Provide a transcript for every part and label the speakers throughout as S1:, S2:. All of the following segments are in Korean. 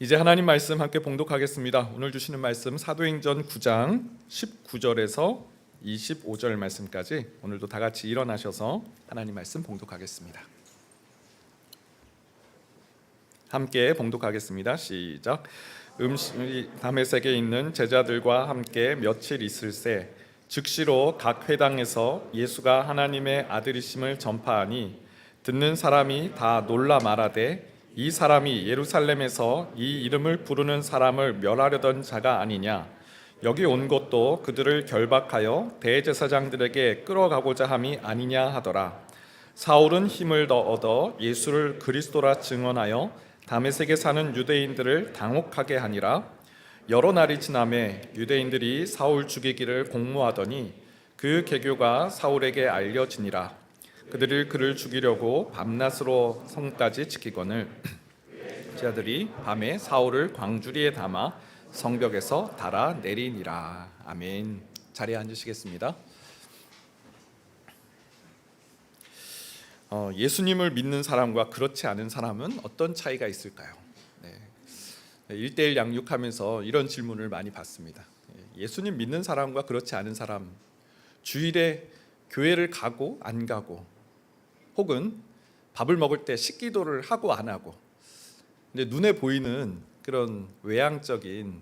S1: 이제 하나님 말씀 함께 봉독하겠습니다. 오늘 주시는 말씀 사도행전 9장 19절에서 25절 말씀까지 오늘도 다 같이 일어나셔서 하나님 말씀 봉독하겠습니다. 함께 봉독하겠습니다. 시작. 다메섹에 있는 제자들과 함께 며칠 있을새 즉시로 각 회당에서 예수가 하나님의 아들이심을 전파하니 듣는 사람이 다 놀라 말하되 이 사람이 예루살렘에서 이 이름을 부르는 사람을 멸하려던 자가 아니냐. 여기 온 것도 그들을 결박하여 대제사장들에게 끌어가고자 함이 아니냐 하더라. 사울은 힘을 더 얻어 예수를 그리스도라 증언하여 다메섹에 사는 유대인들을 당혹하게 하니라. 여러 날이 지나매 유대인들이 사울 죽이기를 공모하더니 그 계교가 사울에게 알려지니라. 그들이 그를 죽이려고 밤낮으로 성까지 지키거늘 제자들이 밤에 사울을 광주리에 담아 성벽에서 달아내리니라. 아멘. 자리에 앉으시겠습니다. 예수님을 믿는 사람과 그렇지 않은 사람은 어떤 차이가 있을까요? 1대1 양육하면서 이런 질문을 많이 받습니다. 예수님 믿는 사람과 그렇지 않은 사람, 주일에 교회를 가고 안 가고, 혹은 밥을 먹을 때 식기도를 하고 안 하고, 근데 눈에 보이는 그런 외향적인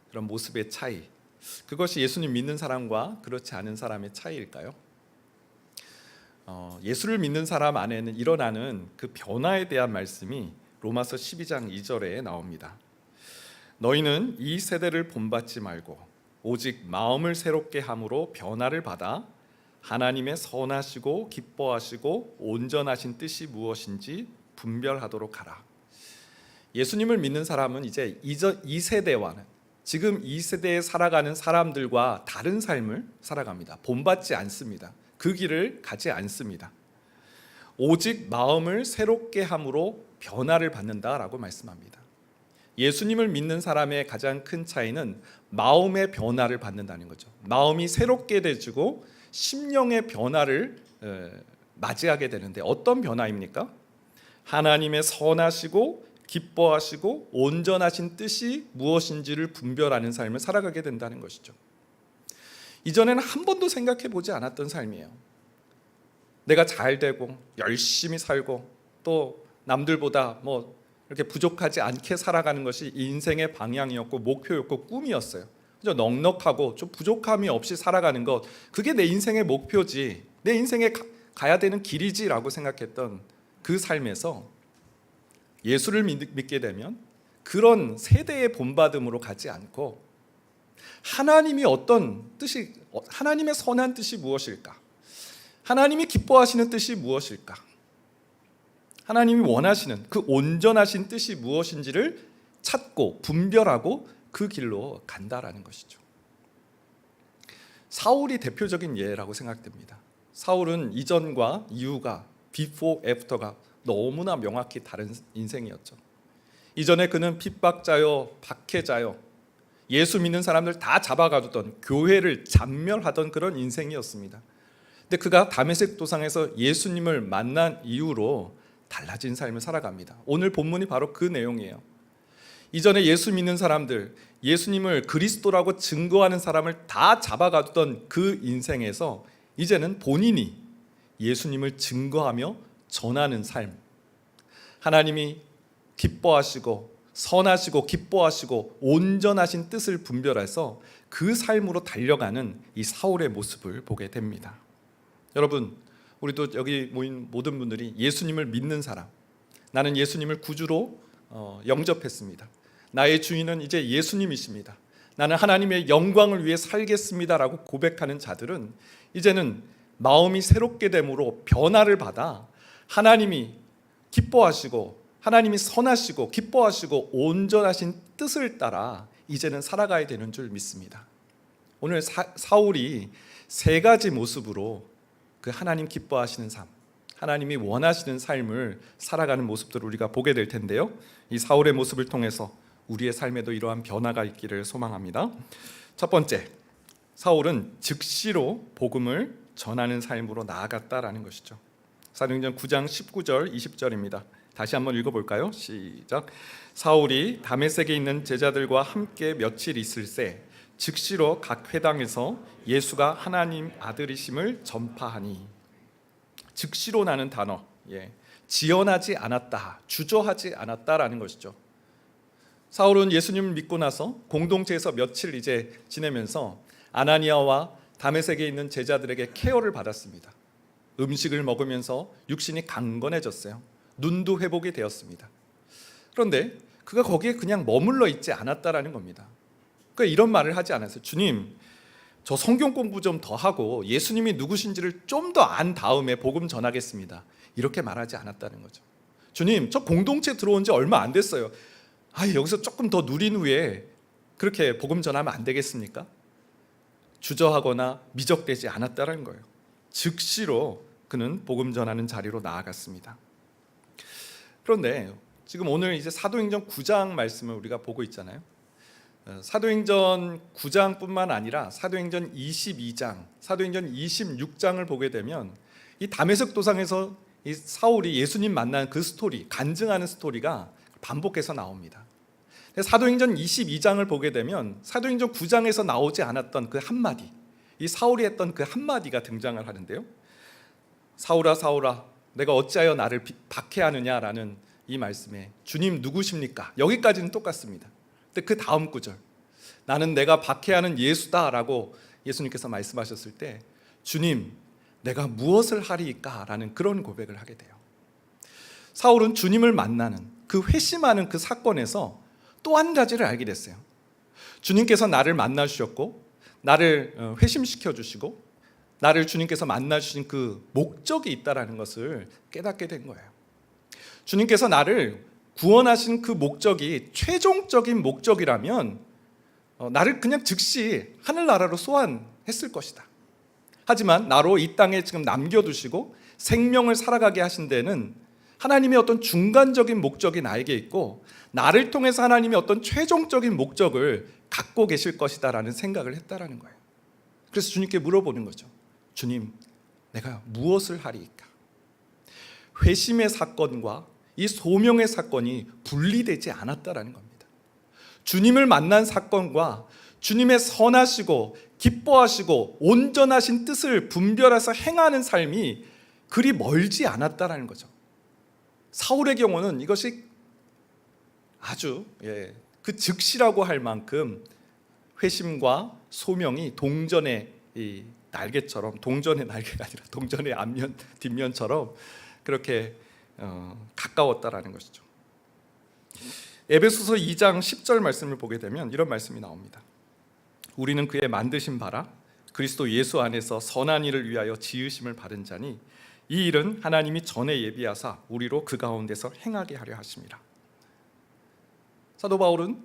S1: 그런 모습의 차이, 그것이 예수님 믿는 사람과 그렇지 않은 사람의 차이일까요? 예수를 믿는 사람 안에는 일어나는 그 변화에 대한 말씀이 로마서 12장 2절에 나옵니다. 너희는 이 세대를 본받지 말고 오직 마음을 새롭게 함으로 변화를 받아 하나님의 선하시고 기뻐하시고 온전하신 뜻이 무엇인지 분별하도록 하라. 예수님을 믿는 사람은 이제 이 세대와는, 지금 이 세대에 살아가는 사람들과 다른 삶을 살아갑니다. 본받지 않습니다. 그 길을 가지 않습니다. 오직 마음을 새롭게 함으로 변화를 받는다라고 말씀합니다. 예수님을 믿는 사람의 가장 큰 차이는 마음의 변화를 받는다는 거죠. 마음이 새롭게 되지고 심령의 변화를 맞이하게 되는데, 어떤 변화입니까? 하나님의 선하시고 기뻐하시고 온전하신 뜻이 무엇인지를 분별하는 삶을 살아가게 된다는 것이죠. 이전에는 한 번도 생각해 보지 않았던 삶이에요. 내가 잘 되고 열심히 살고 또 남들보다 이렇게 부족하지 않게 살아가는 것이 인생의 방향이었고 목표였고 꿈이었어요. 넉넉하고 좀 부족함이 없이 살아가는 것, 그게 내 인생의 목표지, 내 인생에 가야 되는 길이지라고 생각했던 그 삶에서 예수를 믿게 되면 그런 세대의 본받음으로 가지 않고 하나님이 어떤 뜻이, 하나님의 선한 뜻이 무엇일까? 하나님이 기뻐하시는 뜻이 무엇일까? 하나님이 원하시는 그 온전하신 뜻이 무엇인지를 찾고 분별하고 그 길로 간다라는 것이죠. 사울이 대표적인 예라고 생각됩니다. 사울은 이전과 이후가, 비포 애프터가 너무나 명확히 다른 인생이었죠. 이전에 그는 핍박자요, 박해자요, 예수 믿는 사람들 다 잡아가두던, 교회를 잔멸하던 그런 인생이었습니다. 근데 그가 다메섹 도상에서 예수님을 만난 이후로 달라진 삶을 살아갑니다. 오늘 본문이 바로 그 내용이에요. 이전에 예수 믿는 사람들, 예수님을 그리스도라고 증거하는 사람을 다 잡아가두던 그 인생에서 이제는 본인이 예수님을 증거하며 전하는 삶, 하나님이 기뻐하시고 선하시고 기뻐하시고 온전하신 뜻을 분별해서 그 삶으로 달려가는 이 사울의 모습을 보게 됩니다. 여러분, 우리도 여기 모인 모든 분들이 예수님을 믿는 사람, 나는 예수님을 구주로 영접했습니다, 나의 주인은 이제 예수님이십니다, 나는 하나님의 영광을 위해 살겠습니다라고 고백하는 자들은 이제는 마음이 새롭게 됨으로 변화를 받아 하나님이 기뻐하시고 하나님이 선하시고 기뻐하시고 온전하신 뜻을 따라 이제는 살아가야 되는 줄 믿습니다. 오늘 사울이 세 가지 모습으로 그 하나님 기뻐하시는 삶, 하나님이 원하시는 삶을 살아가는 모습들을 우리가 보게 될 텐데요, 이 사울의 모습을 통해서 우리의 삶에도 이러한 변화가 있기를 소망합니다. 첫 번째, 사울은 즉시로 복음을 전하는 삶으로 나아갔다라는 것이죠. 사도행전 9장 19절 20절입니다. 다시 한번 읽어볼까요? 시작. 사울이 다메섹에 있는 제자들과 함께 며칠 있을새 즉시로 각 회당에서 예수가 하나님 아들이심을 전파하니. 즉시로라는 단어, 지연하지 않았다, 주저하지 않았다라는 것이죠. 사울은 예수님을 믿고 나서 공동체에서 며칠 이제 지내면서 아나니아와 다메섹에 있는 제자들에게 케어를 받았습니다. 음식을 먹으면서 육신이 강건해졌어요. 눈도 회복이 되었습니다. 그런데 그가 거기에 그냥 머물러 있지 않았다라는 겁니다. 그러니까 이런 말을 하지 않았어요. 주님, 저 성경 공부 좀 더 하고 예수님이 누구신지를 좀 더 안 다음에 복음 전하겠습니다. 이렇게 말하지 않았다는 거죠. 주님, 저 공동체 들어온 지 얼마 안 됐어요. 여기서 조금 더 누린 후에 그렇게 복음 전하면 안 되겠습니까? 주저하거나 미적되지 않았다는 거예요. 즉시로 그는 복음 전하는 자리로 나아갔습니다. 그런데 지금 오늘 이제 사도행전 9장 말씀을 우리가 보고 있잖아요. 사도행전 9장뿐만 아니라 사도행전 22장, 사도행전 26장을 보게 되면 이 다메섹 도상에서 이 사울이 예수님 만난 그 스토리, 간증하는 스토리가 반복해서 나옵니다. 사도행전 22장을 보게 되면 사도행전 9장에서 나오지 않았던 그 한마디, 이 사울이 했던 그 한마디가 등장을 하는데요. 사울아 사울아 내가 어찌하여 나를 박해하느냐라는 이 말씀에 주님 누구십니까? 여기까지는 똑같습니다. 근데 그 다음 구절, 나는 내가 박해하는 예수다라고 예수님께서 말씀하셨을 때 주님 내가 무엇을 하리이까? 라는 그런 고백을 하게 돼요. 사울은 주님을 만나는 그 회심하는 그 사건에서 또 한 가지를 알게 됐어요. 주님께서 나를 만나주셨고 나를 회심시켜 주시고 나를 주님께서 만나주신 그 목적이 있다는 것을 깨닫게 된 거예요. 주님께서 나를 구원하신 그 목적이 최종적인 목적이라면 나를 그냥 즉시 하늘나라로 소환했을 것이다. 하지만 나로 이 땅에 지금 남겨두시고 생명을 살아가게 하신 데는 하나님의 어떤 중간적인 목적이 나에게 있고 나를 통해서 하나님의 어떤 최종적인 목적을 갖고 계실 것이다 라는 생각을 했다라는 거예요. 그래서 주님께 물어보는 거죠. 주님, 내가 무엇을 하리이까? 회심의 사건과 이 소명의 사건이 분리되지 않았다라는 겁니다. 주님을 만난 사건과 주님의 선하시고 기뻐하시고 온전하신 뜻을 분별해서 행하는 삶이 그리 멀지 않았다라는 거죠. 사울의 경우는 이것이 아주 그 즉시라고 할 만큼 회심과 소명이 동전의 이 날개처럼, 동전의 날개가 아니라 동전의 앞면 뒷면처럼 그렇게 가까웠다라는 것이죠. 에베소서 2장 10절 말씀을 보게 되면 이런 말씀이 나옵니다. 우리는 그의 만드신 바라 그리스도 예수 안에서 선한 일을 위하여 지으심을 받은 자니 이 일은 하나님이 전에 예비하사 우리로 그 가운데서 행하게 하려 하심이라. 사도 바울은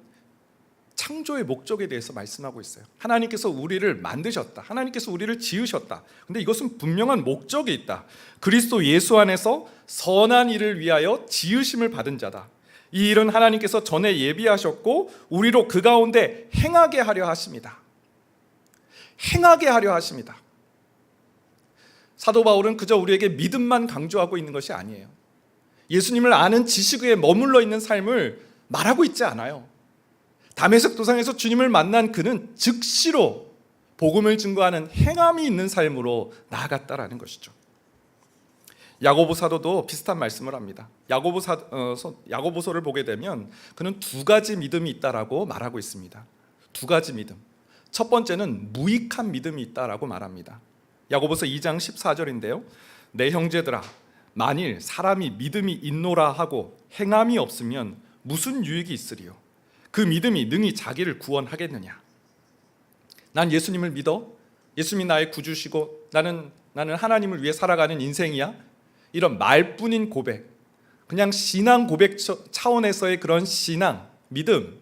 S1: 창조의 목적에 대해서 말씀하고 있어요. 하나님께서 우리를 만드셨다. 하나님께서 우리를 지으셨다. 근데 이것은 분명한 목적이 있다. 그리스도 예수 안에서 선한 일을 위하여 지으심을 받은 자다. 이 일은 하나님께서 전에 예비하셨고 우리로 그 가운데 행하게 하려 하십니다. 행하게 하려 하십니다. 사도 바울은 그저 우리에게 믿음만 강조하고 있는 것이 아니에요. 예수님을 아는 지식에 머물러 있는 삶을 말하고 있지 않아요. 다메섹 도상에서 주님을 만난 그는 즉시로 복음을 증거하는 행함이 있는 삶으로 나아갔다라는 것이죠. 야고보 사도도 비슷한 말씀을 합니다. 야고보서를 보게 되면 그는 두 가지 믿음이 있다라고 말하고 있습니다. 두 가지 믿음. 첫 번째는 무익한 믿음이 있다라고 말합니다. 야고보서 2장 14절인데요. 내 형제들아 만일 사람이 믿음이 있노라 하고 행함이 없으면 무슨 유익이 있으리요? 그 믿음이 능히 자기를 구원하겠느냐? 난 예수님을 믿어? 예수님이 나의 구주시고 나는 하나님을 위해 살아가는 인생이야? 이런 말뿐인 고백, 그냥 신앙 고백 차원에서의 그런 신앙, 믿음,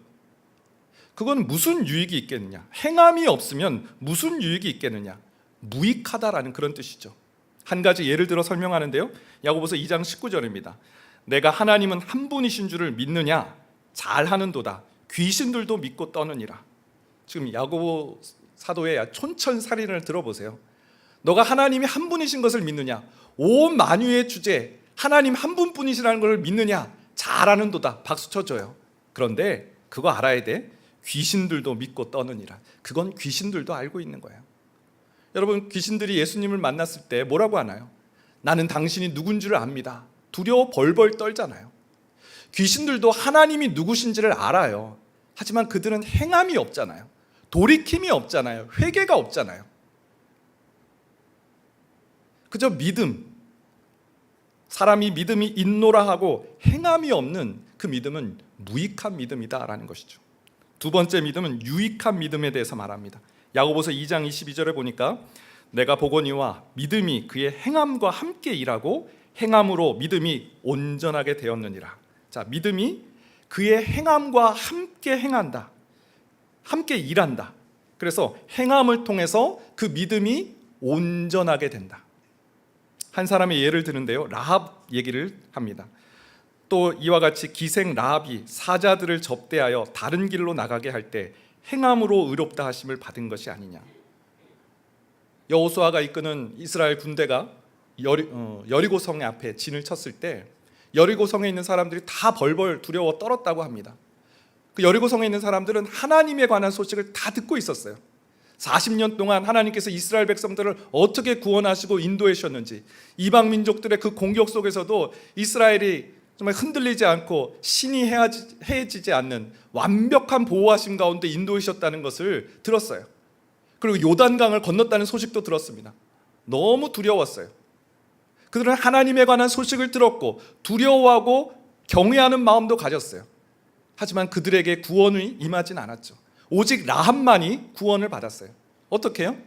S1: 그건 무슨 유익이 있겠느냐? 행함이 없으면 무슨 유익이 있겠느냐? 무익하다라는 그런 뜻이죠. 한 가지 예를 들어 설명하는데요. 야고보서 2장 19절입니다. 내가 하나님은 한 분이신 줄을 믿느냐? 잘하는도다. 귀신들도 믿고 떠느니라. 지금 야고보 사도의 촌철살인을 들어보세요. 너가 하나님이 한 분이신 것을 믿느냐? 온 만유의 주제 하나님 한 분뿐이시라는 걸 믿느냐? 잘하는도다. 박수 쳐줘요. 그런데 그거 알아야 돼. 귀신들도 믿고 떠느니라. 그건 귀신들도 알고 있는 거예요. 여러분, 귀신들이 예수님을 만났을 때 뭐라고 하나요? 나는 당신이 누군 줄 압니다. 두려워 벌벌 떨잖아요. 귀신들도 하나님이 누구신지를 알아요. 하지만 그들은 행함이 없잖아요. 돌이킴이 없잖아요. 회개가 없잖아요. 그저 믿음, 사람이 믿음이 있노라 하고 행함이 없는 그 믿음은 무익한 믿음이다라는 것이죠. 두 번째 믿음은 유익한 믿음에 대해서 말합니다. 야고보서 2장 22절에 보니까 내가 보거니와 믿음이 그의 행함과 함께 일하고 행함으로 믿음이 온전하게 되었느니라. 자, 믿음이 그의 행함과 함께 행한다. 함께 일한다. 그래서 행함을 통해서 그 믿음이 온전하게 된다. 한 사람의 예를 드는데요, 라합 얘기를 합니다. 또 이와 같이 기생 라합이 사자들을 접대하여 다른 길로 나가게 할 때 행함으로 의롭다 하심을 받은 것이 아니냐. 여호수아가 이끄는 이스라엘 군대가 여리고 성 앞에 진을 쳤을 때 여리고 성에 있는 사람들이 다 벌벌 두려워 떨었다고 합니다. 그 여리고 성에 있는 사람들은 하나님에 관한 소식을 다 듣고 있었어요. 40년 동안 하나님께서 이스라엘 백성들을 어떻게 구원하시고 인도해 주셨는지, 이방 민족들의 그 공격 속에서도 이스라엘이 정말 흔들리지 않고 신이 해지지 않는 완벽한 보호하심 가운데 인도해 주셨다는 것을 들었어요. 그리고 요단강을 건넜다는 소식도 들었습니다. 너무 두려웠어요. 그들은 하나님에 관한 소식을 들었고 두려워하고 경외하는 마음도 가졌어요. 하지만 그들에게 구원이 임하진 않았죠. 오직 라합만이 구원을 받았어요. 어떻게 해요?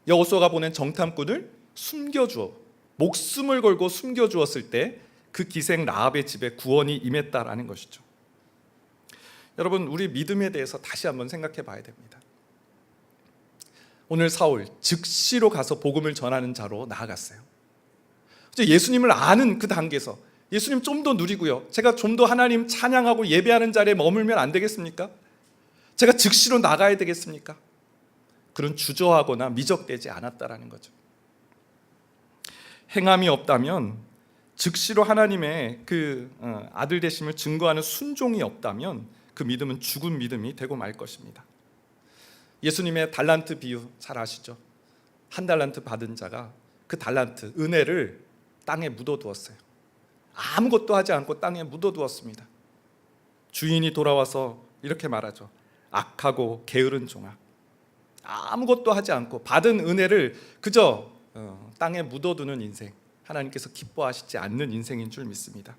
S1: 여호수아가 보낸 정탐꾼을 숨겨주어 목숨을 걸고 숨겨주었을 때 그 기생 라합의 집에 구원이 임했다라는 것이죠. 여러분, 우리 믿음에 대해서 다시 한번 생각해 봐야 됩니다. 오늘 사울 즉시로 가서 복음을 전하는 자로 나아갔어요. 예수님을 아는 그 단계에서 예수님 좀 더 누리고요, 제가 좀 더 하나님 찬양하고 예배하는 자리에 머물면 안 되겠습니까? 제가 즉시로 나가야 되겠습니까? 그런 주저하거나 미적대지 않았다라는 거죠. 행함이 없다면, 즉시로 하나님의 그 아들 되심을 증거하는 순종이 없다면 그 믿음은 죽은 믿음이 되고 말 것입니다. 예수님의 달란트 비유 잘 아시죠? 한 달란트 받은 자가 그 달란트, 은혜를 땅에 묻어두었어요. 아무것도 하지 않고 땅에 묻어두었습니다. 주인이 돌아와서 이렇게 말하죠. 악하고 게으른 종아, 아무것도 하지 않고 받은 은혜를 그저 땅에 묻어두는 인생, 하나님께서 기뻐하시지 않는 인생인 줄 믿습니다.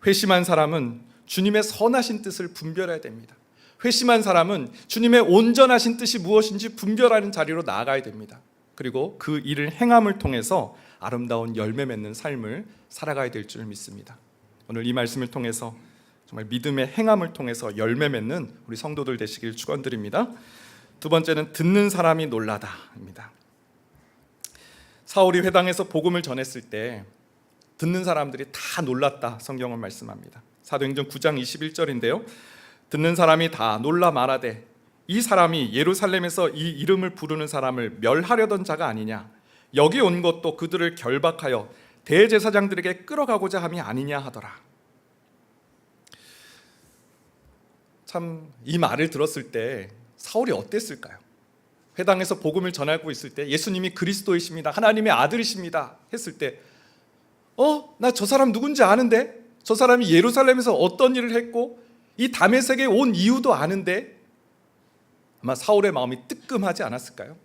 S1: 회심한 사람은 주님의 선하신 뜻을 분별해야 됩니다. 회심한 사람은 주님의 온전하신 뜻이 무엇인지 분별하는 자리로 나아가야 됩니다. 그리고 그 일을 행함을 통해서 아름다운 열매 맺는 삶을 살아가야 될 줄 믿습니다. 오늘 이 말씀을 통해서 정말 믿음의 행함을 통해서 열매 맺는 우리 성도들 되시길 축원드립니다. 두 번째는 듣는 사람이 놀라다입니다. 사울이 회당에서 복음을 전했을 때 듣는 사람들이 다 놀랐다, 성경은 말씀합니다. 사도행전 9장 21절인데요, 듣는 사람이 다 놀라 말하되 이 사람이 예루살렘에서 이 이름을 부르는 사람을 멸하려던 자가 아니냐, 여기 온 것도 그들을 결박하여 대제사장들에게 끌어가고자 함이 아니냐 하더라. 참, 이 말을 들었을 때 사울이 어땠을까요? 회당에서 복음을 전하고 있을 때 예수님이 그리스도이십니다, 하나님의 아들이십니다 했을 때 나 저 사람 누군지 아는데, 저 사람이 예루살렘에서 어떤 일을 했고 이 다메섹에 온 이유도 아는데, 아마 사울의 마음이 뜨끔하지 않았을까요?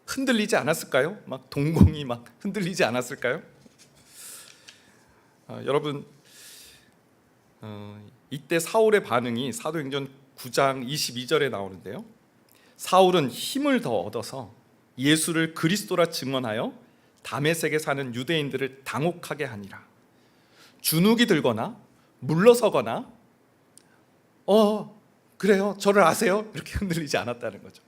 S1: 흔들리지 않았을까요? 막 동공이 막 흔들리지 않았을까요? 여러분, 이때 사울의 반응이 사도행전 9장 22절에 나오는데요, 사울은 힘을 더 얻어서 예수를 그리스도라 증언하여 다메섹에 사는 유대인들을 당혹하게 하니라. 주눅이 들거나 물러서거나 그래요, 저를 아세요? 이렇게 흔들리지 않았다는 거죠.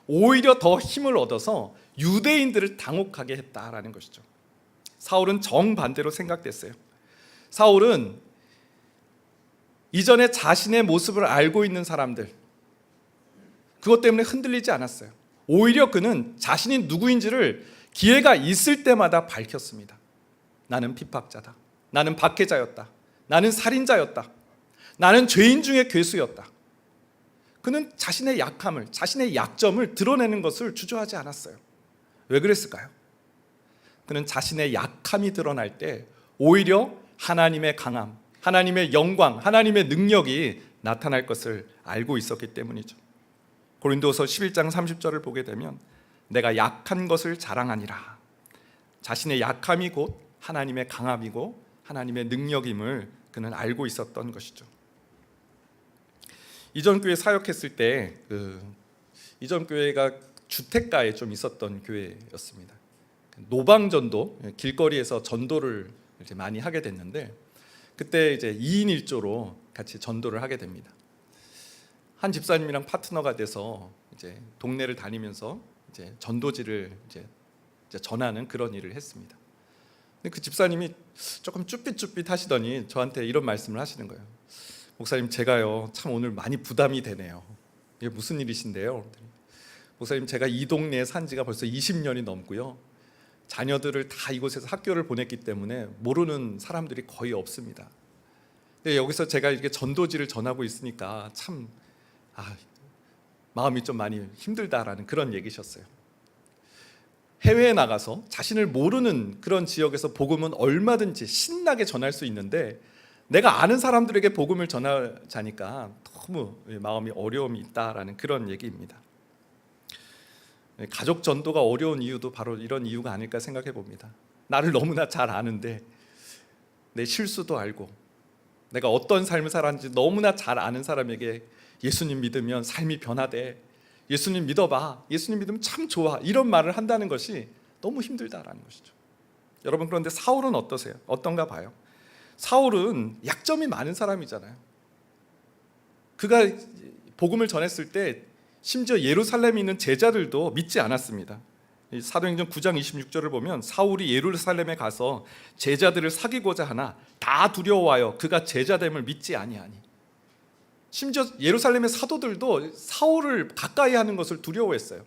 S1: 오히려 더 힘을 얻어서 유대인들을 당혹하게 했다라는 것이죠. 사울은 정반대로 생각됐어요. 사울은 이전에 자신의 모습을 알고 있는 사람들, 그것 때문에 흔들리지 않았어요. 오히려 그는 자신이 누구인지를 기회가 있을 때마다 밝혔습니다. 나는 핍박자다. 나는 박해자였다. 나는 살인자였다. 나는 죄인 중에 괴수였다. 그는 자신의 약함을, 자신의 약점을 드러내는 것을 주저하지 않았어요. 왜 그랬을까요? 그는 자신의 약함이 드러날 때 오히려 하나님의 강함, 하나님의 영광, 하나님의 능력이 나타날 것을 알고 있었기 때문이죠. 고린도서 11장 30절을 보게 되면 내가 약한 것을 자랑하니라. 자신의 약함이 곧 하나님의 강함이고 하나님의 능력임을 그는 알고 있었던 것이죠. 이전 교회 사역했을 때 이전 교회가 주택가에 좀 있었던 교회였습니다. 노방전도, 길거리에서 전도를 이제 많이 하게 됐는데 그때 이제 2인 1조로 같이 전도를 하게 됩니다. 한 집사님이랑 파트너가 돼서 이제 동네를 다니면서 이제 전도지를 이제 전하는 그런 일을 했습니다. 근데 그 집사님이 조금 쭈삣쭈삣 하시더니 저한테 이런 말씀을 하시는 거예요. 목사님, 제가요 참 오늘 많이 부담이 되네요. 이게 무슨 일이신데요? 목사님, 제가 이 동네에 산 지가 벌써 20년이 넘고요. 자녀들을 다 이곳에서 학교를 보냈기 때문에 모르는 사람들이 거의 없습니다. 근데 여기서 제가 이렇게 전도지를 전하고 있으니까 참 마음이 좀 많이 힘들다라는 그런 얘기셨어요. 해외에 나가서 자신을 모르는 그런 지역에서 복음은 얼마든지 신나게 전할 수 있는데 내가 아는 사람들에게 복음을 전하자니까 너무 마음이 어려움이 있다라는 그런 얘기입니다. 가족 전도가 어려운 이유도 바로 이런 이유가 아닐까 생각해 봅니다. 나를 너무나 잘 아는데 내 실수도 알고 내가 어떤 삶을 살았는지 너무나 잘 아는 사람에게 예수님 믿으면 삶이 변화돼, 예수님 믿어봐, 예수님 믿으면 참 좋아, 이런 말을 한다는 것이 너무 힘들다라는 것이죠. 여러분, 그런데 사울은 어떠세요? 어떤가 봐요. 사울은 약점이 많은 사람이잖아요. 그가 복음을 전했을 때 심지어 예루살렘에 있는 제자들도 믿지 않았습니다. 사도행전 9장 26절을 보면 사울이 예루살렘에 가서 제자들을 사귀고자 하나 다 두려워하여 그가 제자됨을 믿지 아니하니. 심지어 예루살렘의 사도들도 사울을 가까이 하는 것을 두려워했어요.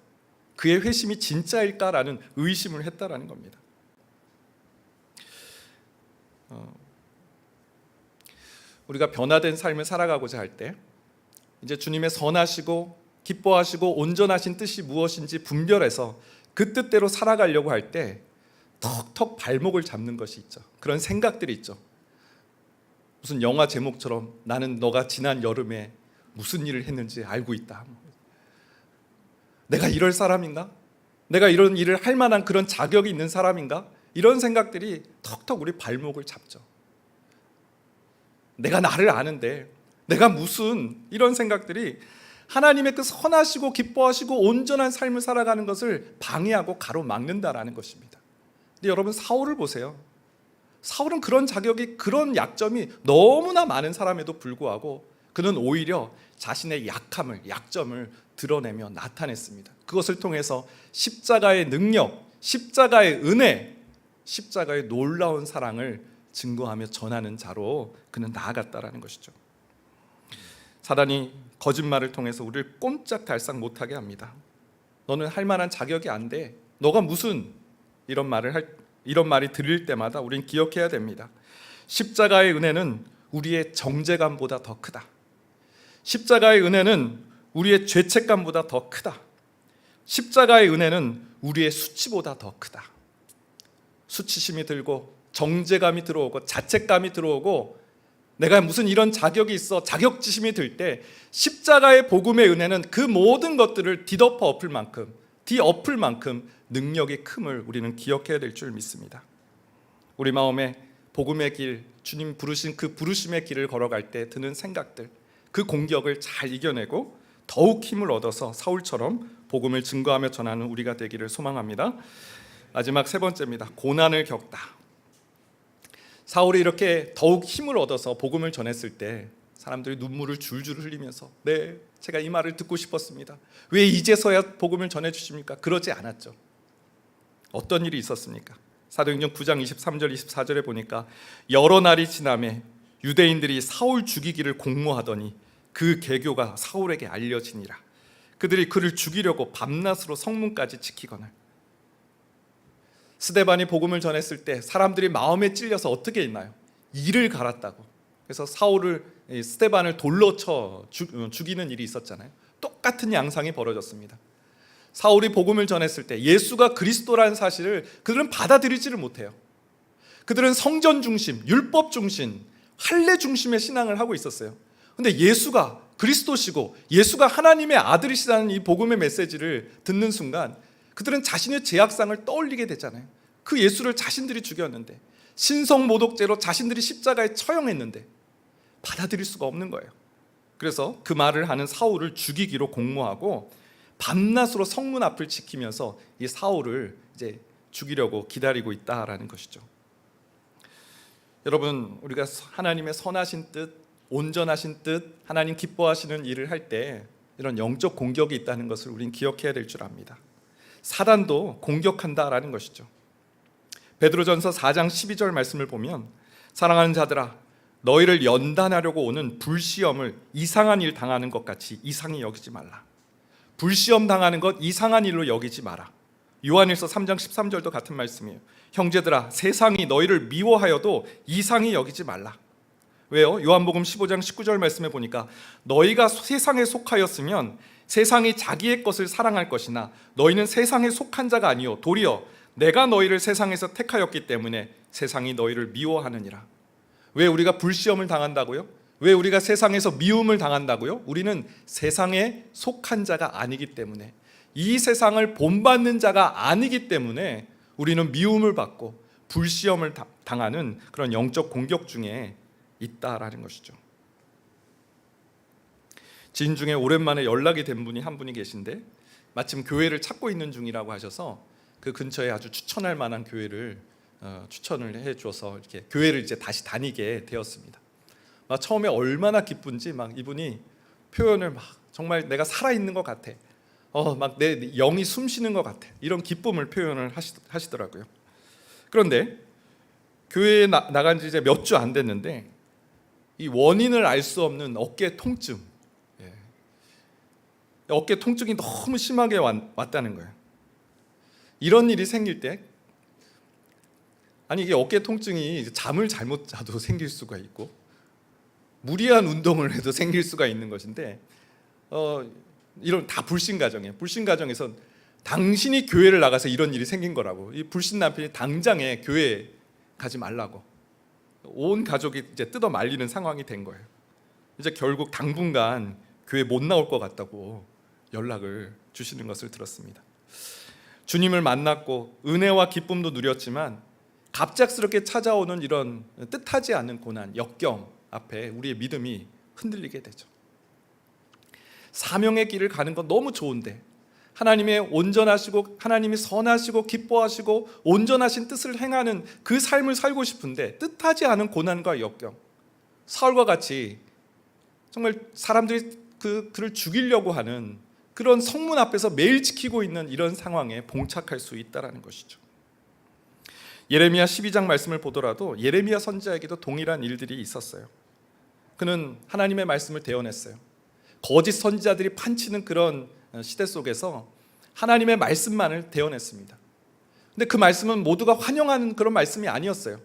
S1: 그의 회심이 진짜일까라는 의심을 했다라는 겁니다. 우리가 변화된 삶을 살아가고자 할 때 이제 주님의 선하시고 기뻐하시고 온전하신 뜻이 무엇인지 분별해서 그 뜻대로 살아가려고 할 때 턱턱 발목을 잡는 것이 있죠. 그런 생각들이 있죠. 무슨 영화 제목처럼 나는 너가 지난 여름에 무슨 일을 했는지 알고 있다. 내가 이럴 사람인가? 내가 이런 일을 할 만한 그런 자격이 있는 사람인가? 이런 생각들이 턱턱 우리 발목을 잡죠. 내가 나를 아는데 내가 무슨, 이런 생각들이 하나님의 그 선하시고 기뻐하시고 온전한 삶을 살아가는 것을 방해하고 가로막는다라는 것입니다. 근데 여러분, 사울을 보세요. 사울은 그런 자격이, 그런 약점이 너무나 많은 사람에도 불구하고 그는 오히려 자신의 약점을 드러내며 나타냈습니다. 그것을 통해서 십자가의 능력, 십자가의 은혜, 십자가의 놀라운 사랑을 증거하며 전하는 자로 그는 나아갔다라는 것이죠. 사단이 거짓말을 통해서 우리를 꼼짝달싹 못하게 합니다. 너는 할 만한 자격이 안 돼. 너가 무슨, 이런 말이 들릴 때마다 우린 기억해야 됩니다. 십자가의 은혜는 우리의 정죄감보다 더 크다. 십자가의 은혜는 우리의 죄책감보다 더 크다. 십자가의 은혜는 우리의 수치보다 더 크다. 수치심이 들고 정죄감이 들어오고 자책감이 들어오고 내가 무슨 이런 자격이 있어, 자격지심이 들 때 십자가의 복음의 은혜는 그 모든 것들을 뒤엎을 만큼 능력이 큼을 우리는 기억해야 될 줄 믿습니다. 우리 마음에 복음의 길, 주님 부르신 그 부르심의 길을 걸어갈 때 드는 생각들, 그 공격을 잘 이겨내고 더욱 힘을 얻어서 사울처럼 복음을 증거하며 전하는 우리가 되기를 소망합니다. 마지막 세 번째입니다. 고난을 겪다. 사울이 이렇게 더욱 힘을 얻어서 복음을 전했을 때 사람들이 눈물을 줄줄 흘리면서 네, 제가 이 말을 듣고 싶었습니다. 왜 이제서야 복음을 전해주십니까? 그러지 않았죠. 어떤 일이 있었습니까? 사도행전 9장 23절 24절에 보니까 여러 날이 지나매 유대인들이 사울 죽이기를 공모하더니 그 계교가 사울에게 알려지니라. 그들이 그를 죽이려고 밤낮으로 성문까지 지키거늘. 스데반이 복음을 전했을 때 사람들이 마음에 찔려서 어떻게 했나요? 이를 갈았다고. 그래서 사울을, 스데반을 돌로 쳐 죽이는 일이 있었잖아요. 똑같은 양상이 벌어졌습니다. 사울이 복음을 전했을 때 예수가 그리스도라는 사실을 그들은 받아들이지를 못해요. 그들은 성전 중심, 율법 중심, 할례 중심의 신앙을 하고 있었어요. 근데 예수가 그리스도시고 예수가 하나님의 아들이시다는 이 복음의 메시지를 듣는 순간 그들은 자신의 죄악상을 떠올리게 되잖아요. 그 예수를 자신들이 죽였는데, 신성모독죄로 자신들이 십자가에 처형했는데 받아들일 수가 없는 거예요. 그래서 그 말을 하는 사울을 죽이기로 공모하고 밤낮으로 성문 앞을 지키면서 이 사울을 이제 죽이려고 기다리고 있다라는 것이죠. 여러분, 우리가 하나님의 선하신 뜻, 온전하신 뜻, 하나님 기뻐하시는 일을 할 때 이런 영적 공격이 있다는 것을 우린 기억해야 될 줄 압니다. 사단도 공격한다라는 것이죠. 베드로전서 4장 12절 말씀을 보면, 사랑하는 자들아, 너희를 연단하려고 오는 불시험을 이상한 일 당하는 것 같이 이상히 여기지 말라. 불시험 당하는 것 이상한 일로 여기지 마라. 요한일서 3장 13절도 같은 말씀이에요. 형제들아, 세상이 너희를 미워하여도 이상히 여기지 말라. 왜요? 요한복음 15장 19절 말씀에 보니까 너희가 세상에 속하였으면 세상이 자기의 것을 사랑할 것이나 너희는 세상에 속한 자가 아니요 도리어 내가 너희를 세상에서 택하였기 때문에 세상이 너희를 미워하느니라. 왜 우리가 불시험을 당한다고요? 왜 우리가 세상에서 미움을 당한다고요? 우리는 세상에 속한 자가 아니기 때문에, 이 세상을 본받는 자가 아니기 때문에 우리는 미움을 받고 불시험을 당하는 그런 영적 공격 중에 있다라는 것이죠. 지인 중에 오랜만에 연락이 된 분이 한 분이 계신데, 마침 교회를 찾고 있는 중이라고 하셔서 그 근처에 아주 추천할 만한 교회를 추천을 해줘서 이렇게 교회를 이제 다시 다니게 되었습니다. 처음에 얼마나 기쁜지 막 이분이 표현을 막 정말 내가 살아있는 것 같아, 막 내 영이 숨쉬는 것 같아, 이런 기쁨을 표현을 하시더라고요. 그런데 교회에 나간 지 이제 몇 주 안 됐는데 이 원인을 알 수 없는 어깨 통증, 어깨 통증이 너무 심하게 왔다는 거예요. 이런 일이 생길 때, 아니 이게 어깨 통증이 잠을 잘못 자도 생길 수가 있고 무리한 운동을 해도 생길 수가 있는 것인데, 이런 다 불신 가정이에요. 불신 가정에서 당신이 교회를 나가서 이런 일이 생긴 거라고, 이 불신 남편이 당장에 교회 가지 말라고 온 가족이 이제 뜯어 말리는 상황이 된 거예요. 이제 결국 당분간 교회 못 나올 것 같다고 연락을 주시는 것을 들었습니다. 주님을 만났고 은혜와 기쁨도 누렸지만 갑작스럽게 찾아오는 이런 뜻하지 않은 고난, 역경 앞에 우리의 믿음이 흔들리게 되죠. 사명의 길을 가는 건 너무 좋은데, 하나님의 온전하시고 하나님이 선하시고 기뻐하시고 온전하신 뜻을 행하는 그 삶을 살고 싶은데 뜻하지 않은 고난과 역경, 사울과 같이 정말 사람들이 그를 죽이려고 하는 그런 성문 앞에서 매일 지키고 있는 이런 상황에 봉착할 수 있다는 것이죠. 예레미야 12장 말씀을 보더라도 예레미야 선지자에게도 동일한 일들이 있었어요. 그는 하나님의 말씀을 대언했어요. 거짓 선지자들이 판치는 그런 시대 속에서 하나님의 말씀만을 대언했습니다. 근데 그 말씀은 모두가 환영하는 그런 말씀이 아니었어요.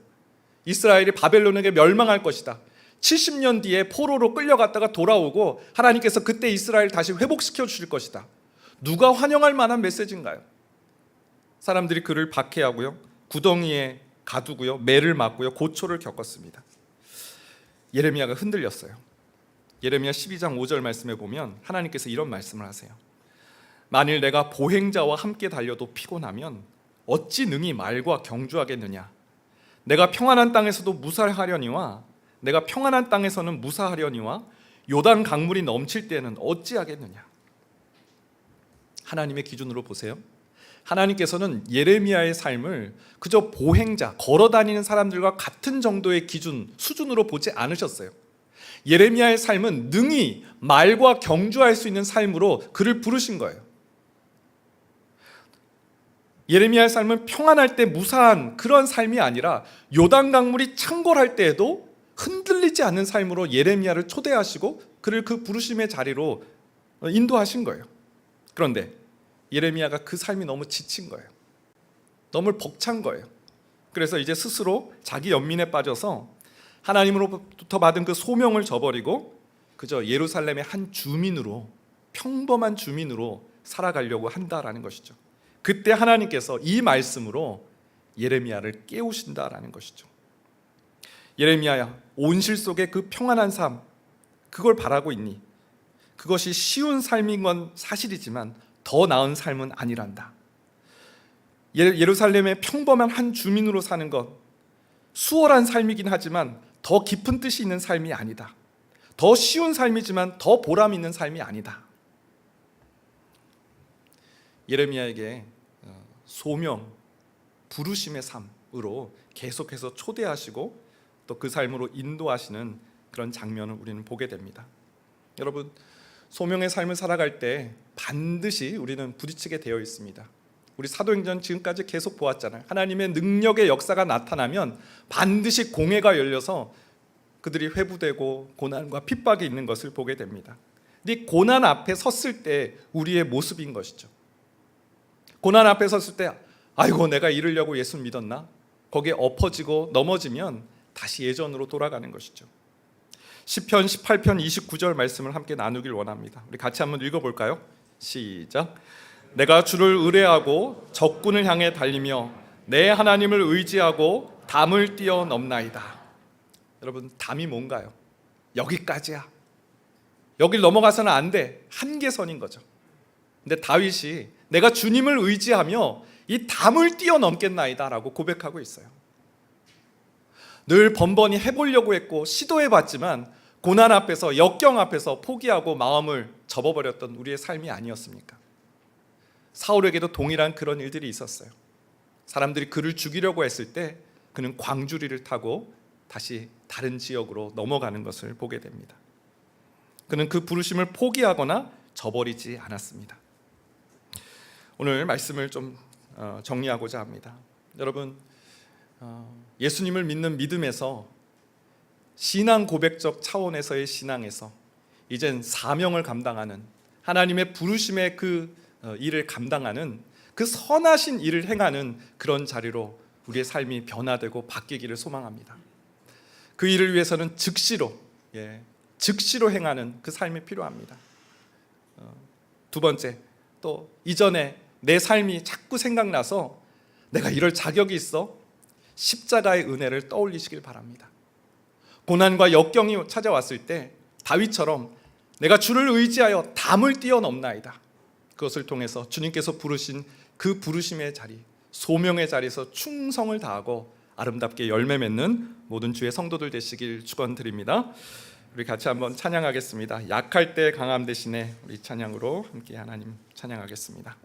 S1: 이스라엘이 바벨론에게 멸망할 것이다, 70년 뒤에 포로로 끌려갔다가 돌아오고 하나님께서 그때 이스라엘 다시 회복시켜 주실 것이다. 누가 환영할 만한 메시지인가요? 사람들이 그를 박해하고요, 구덩이에 가두고요, 매를 맞고요, 고초를 겪었습니다. 예레미야가 흔들렸어요. 예레미야 12장 5절 말씀에 보면 하나님께서 이런 말씀을 하세요. 만일 내가 보행자와 함께 달려도 피곤하면 어찌 능히 말과 경주하겠느냐. 내가 평안한 땅에서도 무사하려니와 내가 평안한 땅에서는 무사하려니와 요단 강물이 넘칠 때는 어찌하겠느냐. 하나님의 기준으로 보세요. 하나님께서는 예레미야의 삶을 그저 보행자, 걸어다니는 사람들과 같은 정도의 기준, 수준으로 보지 않으셨어요. 예레미야의 삶은 능히 말과 경주할 수 있는 삶으로 그를 부르신 거예요. 예레미야의 삶은 평안할 때 무사한 그런 삶이 아니라 요단 강물이 창궐할 때에도 흔들리지 않는 삶으로 예레미야를 초대하시고 그를 그 부르심의 자리로 인도하신 거예요. 그런데 예레미야가 그 삶이 너무 지친 거예요. 너무 벅찬 거예요. 그래서 이제 스스로 자기 연민에 빠져서 하나님으로부터 받은 그 소명을 저버리고 그저 예루살렘의 한 주민으로, 평범한 주민으로 살아가려고 한다라는 것이죠. 그때 하나님께서 이 말씀으로 예레미야를 깨우신다라는 것이죠. 예레미야야, 온실 속의 그 평안한 삶, 그걸 바라고 있니? 그것이 쉬운 삶인 건 사실이지만 더 나은 삶은 아니란다. 예루살렘의 평범한 한 주민으로 사는 것, 수월한 삶이긴 하지만 더 깊은 뜻이 있는 삶이 아니다. 더 쉬운 삶이지만 더 보람 있는 삶이 아니다. 예레미야에게 소명, 부르심의 삶으로 계속해서 초대하시고 또 그 삶으로 인도하시는 그런 장면을 우리는 보게 됩니다. 여러분, 소명의 삶을 살아갈 때 반드시 우리는 부딪히게 되어 있습니다. 우리 사도행전 지금까지 계속 보았잖아요. 하나님의 능력의 역사가 나타나면 반드시 공회가 열려서 그들이 회부되고 고난과 핍박이 있는 것을 보게 됩니다. 이 고난 앞에 섰을 때 우리의 모습인 것이죠. 고난 앞에 섰을 때 아이고 내가 이러려고 예수 믿었나? 거기에 엎어지고 넘어지면 다시 예전으로 돌아가는 것이죠. 시편 18편 29절 말씀을 함께 나누길 원합니다. 우리 같이 한번 읽어볼까요? 시작. 내가 주를 의뢰하고 적군을 향해 달리며 내 하나님을 의지하고 담을 뛰어넘나이다. 여러분, 담이 뭔가요? 여기까지야. 여길 넘어가서는 안 돼. 한계선인 거죠. 근데 다윗이 내가 주님을 의지하며 이 담을 뛰어넘겠나이다 라고 고백하고 있어요. 늘 번번이 해보려고 했고 시도해봤지만 고난 앞에서, 역경 앞에서 포기하고 마음을 접어버렸던 우리의 삶이 아니었습니까? 사울에게도 동일한 그런 일들이 있었어요. 사람들이 그를 죽이려고 했을 때 그는 광주리를 타고 다시 다른 지역으로 넘어가는 것을 보게 됩니다. 그는 그 부르심을 포기하거나 저버리지 않았습니다. 오늘 말씀을 좀 정리하고자 합니다. 여러분, 예수님을 믿는 믿음에서 신앙 고백적 차원에서의 신앙에서 이젠 사명을 감당하는, 하나님의 부르심의 그 일을 감당하는, 그 선하신 일을 행하는 그런 자리로 우리의 삶이 변화되고 바뀌기를 소망합니다. 그 일을 위해서는 즉시로 행하는 그 삶이 필요합니다. 두 번째, 또 이전에 내 삶이 자꾸 생각나서 내가 이럴 자격이 있어? 십자가의 은혜를 떠올리시길 바랍니다. 고난과 역경이 찾아왔을 때 다윗처럼 내가 주를 의지하여 담을 뛰어넘나이다. 그것을 통해서 주님께서 부르신 그 부르심의 자리, 소명의 자리에서 충성을 다하고 아름답게 열매 맺는 모든 주의 성도들 되시길 축원드립니다. 우리 같이 한번 찬양하겠습니다. 약할 때 강함 대신에 우리 찬양으로 함께 하나님 찬양하겠습니다.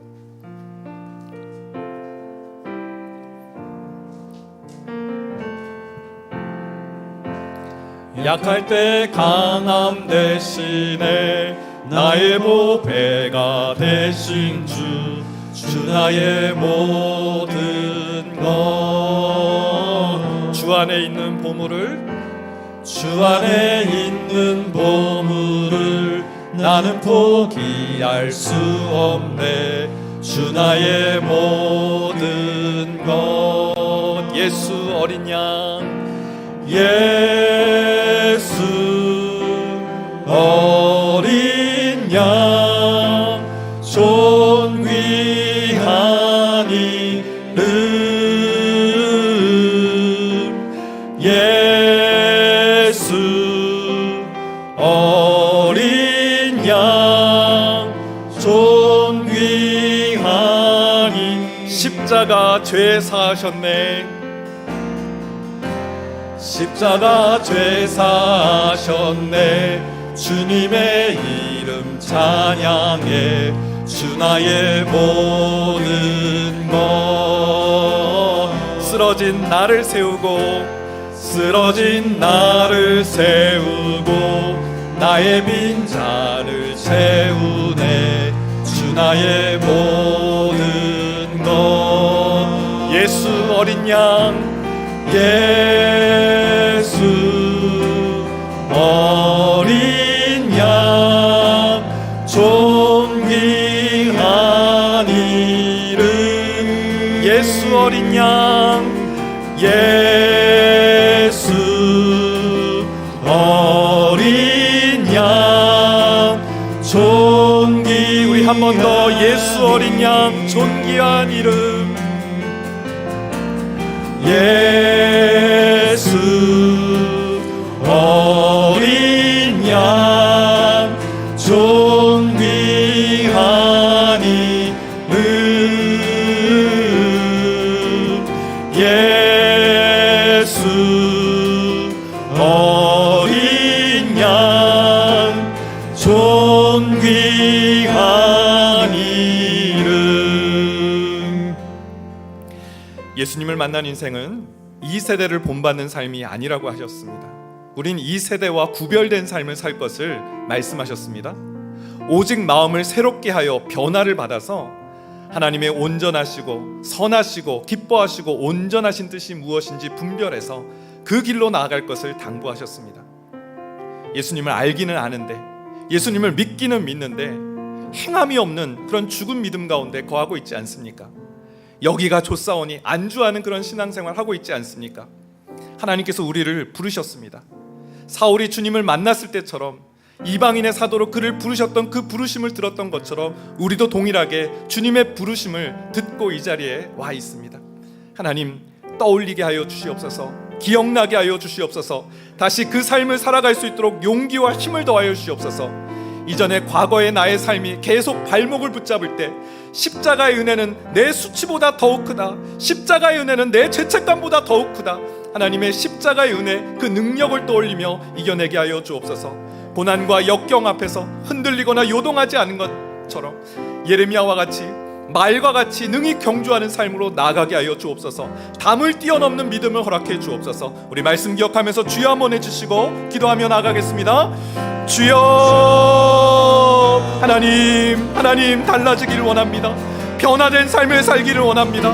S1: 약할 때 강함 대신에 나의 보배가 되신 주 나의 모든 것. 주 안에 있는 보물을 나는 포기할 수 없네. 주 나의 모든 것. 예수 어린 양, 예수 어린 양, 존귀한 이름, 예수 어린 양, 존귀한 이 십자가 죄 사하셨네. 십자가 죄 사하셨네. 주님의 이름 찬양해. 주 나의 모든 것. 쓰러진 나를 세우고 나의 빈자를 채우네. 주 나의 모든 것. 예수 어린 양, 예수 어린 양, 존귀한 이름, 예수 예수 어린 양, 예수 어린 양 존귀. 우리 한 번 더 예수 어린 양 존귀한 이름, 예수 어린 양 존귀한 이름, 예수 어린 양 존귀한 이름. 예수님을 만난 인생은 이 세대를 본받는 삶이 아니라고 하셨습니다. 우린 이 세대와 구별된 삶을 살 것을 말씀하셨습니다. 오직 마음을 새롭게 하여 변화를 받아서 하나님의 온전하시고 선하시고 기뻐하시고 온전하신 뜻이 무엇인지 분별해서 그 길로 나아갈 것을 당부하셨습니다. 예수님을 알기는 아는데, 예수님을 믿기는 믿는데 행함이 없는 그런 죽은 믿음 가운데 거하고 있지 않습니까? 여기가 좋사오니 안주하는 그런 신앙생활 하고 있지 않습니까? 하나님께서 우리를 부르셨습니다. 사울이 주님을 만났을 때처럼 이방인의 사도로 그를 부르셨던 그 부르심을 들었던 것처럼 우리도 동일하게 주님의 부르심을 듣고 이 자리에 와 있습니다. 하나님, 떠올리게 하여 주시옵소서. 기억나게 하여 주시옵소서. 다시 그 삶을 살아갈 수 있도록 용기와 힘을 더하여 주시옵소서. 이전에 과거의 나의 삶이 계속 발목을 붙잡을 때 십자가의 은혜는 내 수치보다 더욱 크다, 십자가의 은혜는 내 죄책감보다 더욱 크다, 하나님의 십자가의 은혜 그 능력을 떠올리며 이겨내게 하여 주옵소서. 고난과 역경 앞에서 흔들리거나 요동하지 않은 것처럼 예레미야와 같이 말과 같이 능히 경주하는 삶으로 나아가게 하여 주옵소서. 담을 뛰어넘는 믿음을 허락해 주옵소서. 우리 말씀 기억하면서 주여 한번 해주시고 기도하며 나가겠습니다. 주여, 하나님 달라지기를 원합니다. 변화된 삶을 살기를 원합니다.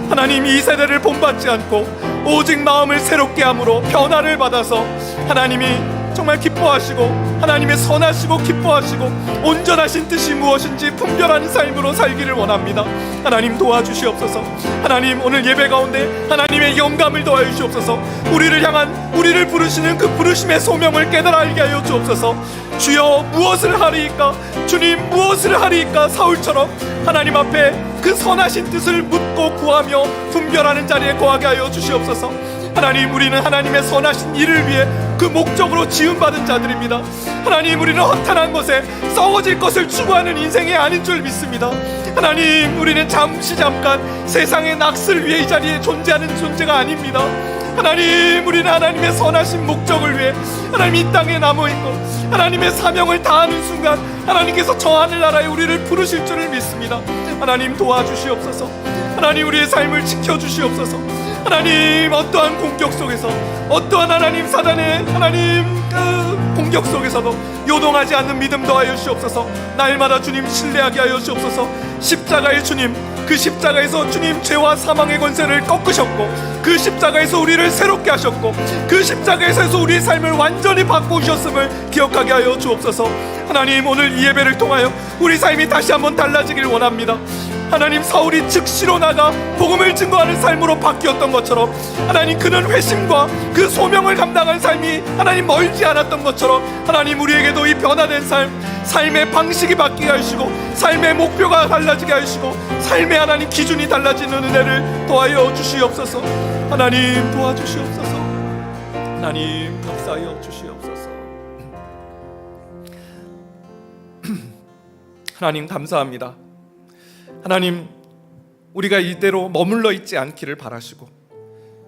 S1: 하나님, 이 세대를 본받지 않고 오직 마음을 새롭게 함으로 변화를 받아서 하나님이 정말 기뻐하시고 하나님의 선하시고 기뻐하시고 온전하신 뜻이 무엇인지 분별하는 삶으로 살기를 원합니다. 하나님 도와주시옵소서. 하나님, 오늘 예배 가운데 하나님의 영감을 더하여 주시옵소서. 우리를 향한 우리를 부르시는 그 부르심의 소명을 깨달아 알게 하여 주옵소서. 주여, 무엇을 하리이까? 주님, 무엇을 하리이까? 사울처럼 하나님 앞에 그 선하신 뜻을 묻고 구하며 분별하는 자리에 거하게 하여 주시옵소서. 하나님, 우리는 하나님의 선하신 일을 위해 그 목적으로 지음받은 자들입니다. 하나님, 우리는 허탄한 것에 썩어질 것을 추구하는 인생이 아닌 줄 믿습니다. 하나님, 우리는 잠깐 세상의 낙슬 위해 이 자리에 존재하는 존재가 아닙니다. 하나님, 우리는 하나님의 선하신 목적을 위해 하나님 이 땅에 남아있고 하나님의 사명을 다하는 순간 하나님께서 저 하늘나라에 우리를 부르실 줄을 믿습니다. 하나님 도와주시옵소서. 하나님, 우리의 삶을 지켜주시옵소서. 하나님, 어떠한 공격 속에서, 어떠한 하나님 사단의 하나님 그 공격 속에서도 요동하지 않는 믿음 더하여 주시옵소서. 날마다 주님 신뢰하게 하여 주시옵소서. 십자가의 주님, 그 십자가에서 주님 죄와 사망의 권세를 꺾으셨고 그 십자가에서 우리를 새롭게 하셨고 그 십자가에서 우리의 삶을 완전히 바꾸셨음을 기억하게 하여 주옵소서. 하나님, 오늘 이 예배를 통하여 우리 삶이 다시 한번 달라지길 원합니다. 하나님, 사울이 즉시로 나가 복음을 증거하는 삶으로 바뀌었던 것처럼 하나님, 그는 회심과 그 소명을 감당한 삶이 하나님 멀지 않았던 것처럼 하나님, 우리에게도 이 변화된 삶의 방식이 바뀌게 하시고 삶의 목표가 달라지게 하시고 삶의 하나님 기준이 달라지는 은혜를 더하여 주시옵소서. 하나님 도와주시옵소서. 하나님 역사하여 주시옵소서. 하나님 감사합니다. 하나님, 우리가 이대로 머물러 있지 않기를 바라시고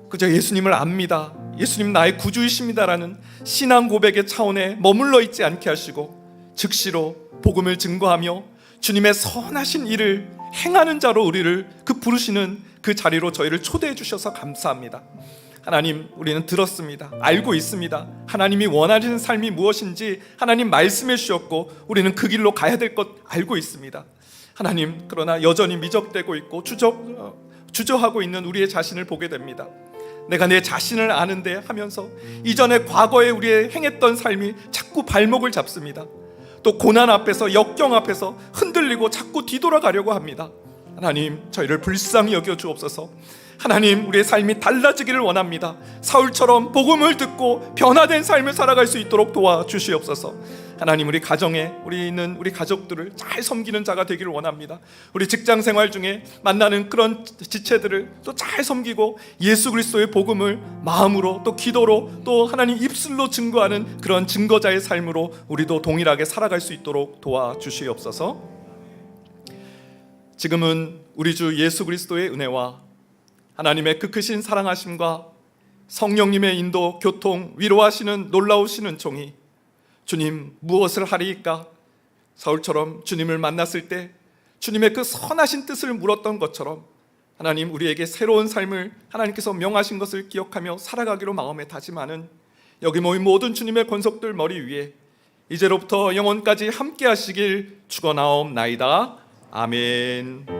S1: 그저 예수님을 압니다, 예수님 나의 구주이십니다라는 신앙 고백의 차원에 머물러 있지 않게 하시고 즉시로 복음을 증거하며 주님의 선하신 일을 행하는 자로 우리를 그 부르시는 그 자리로 저희를 초대해 주셔서 감사합니다. 하나님, 우리는 들었습니다. 알고 있습니다. 하나님이 원하시는 삶이 무엇인지 하나님 말씀해 주셨고 우리는 그 길로 가야 될 것 알고 있습니다. 하나님, 그러나 여전히 미적대고 있고 주저하고 있는 우리의 자신을 보게 됩니다. 내가 내 자신을 아는데 하면서 이전에 과거에 우리의 행했던 삶이 자꾸 발목을 잡습니다. 또 고난 앞에서 역경 앞에서 흔들리고 자꾸 뒤돌아가려고 합니다. 하나님, 저희를 불쌍히 여겨 주옵소서. 하나님, 우리의 삶이 달라지기를 원합니다. 사울처럼 복음을 듣고 변화된 삶을 살아갈 수 있도록 도와주시옵소서. 하나님, 우리 가정에 우리 있는 우리 가족들을 잘 섬기는 자가 되기를 원합니다. 우리 직장 생활 중에 만나는 그런 지체들을 또 잘 섬기고 예수 그리스도의 복음을 마음으로 또 기도로 또 하나님 입술로 증거하는 그런 증거자의 삶으로 우리도 동일하게 살아갈 수 있도록 도와주시옵소서. 지금은 우리 주 예수 그리스도의 은혜와 하나님의 그 크신 사랑하심과 성령님의 인도, 교통, 위로하시는 놀라우신 은총이 주님 무엇을 하리이까? 사울처럼 주님을 만났을 때 주님의 그 선하신 뜻을 물었던 것처럼 하나님, 우리에게 새로운 삶을 하나님께서 명하신 것을 기억하며 살아가기로 마음에 다짐하는 여기 모인 모든 주님의 권속들 머리 위에 이제로부터 영원까지 함께 하시길 축원하옵나이다. 아멘.